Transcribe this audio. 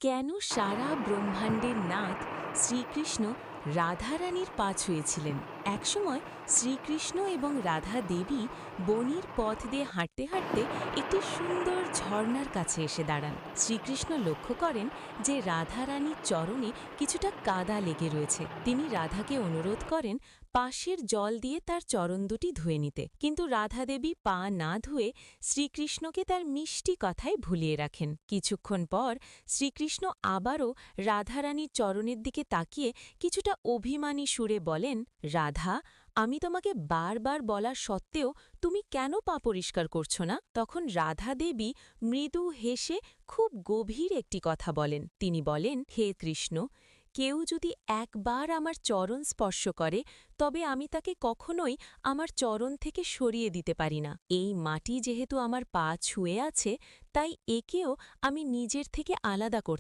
কেন সারা ব্রহ্মাণ্ডের নাথ শ্রীকৃষ্ণ রাধারানীর পা ছুঁয়েছিলেন? একসময় শ্রীকৃষ্ণ এবং রাধা দেবী বনির পথ দিয়ে হাঁটতে হাঁটতে একটি সুন্দর ঝর্ণার কাছে এসে দাঁড়ান। শ্রীকৃষ্ণ লক্ষ্য করেন যে রাধারানীর চরণে কিছুটা কাদা লেগে রয়েছে। তিনি রাধাকে অনুরোধ করেন পাশের জল দিয়ে তার চরণ দুটি ধুয়ে নিতে, কিন্তু রাধা দেবী পা না ধুয়ে শ্রীকৃষ্ণকে তার মিষ্টি কথায় ভুলিয়ে রাখেন। কিছুক্ষণ পর শ্রীকৃষ্ণ আবারও রাধারানীর চরণের দিকে তাকিয়ে কিছুটা অভিমানী সুরে বলেন, রাধা, আমি তোমাকে বারবার বলা সত্ত্বেও তুমি কেন পা পরিষ্কার করছো না? তখন রাধা দেবী মৃদু হেসে খুব গভীর একটি কথা বলেন। তিনি বলেন, হে কৃষ্ণ, কেউ যদি একবার আমার চরণ স্পর্শ করে তবে আমি তাকে কখনোই আমার চরণ থেকে সরিয়ে দিতে পারি না। এই মাটি যেহেতু আমার পা ছুঁয়ে আছে, তাই একেও আমি নিজের থেকে আলাদা করতে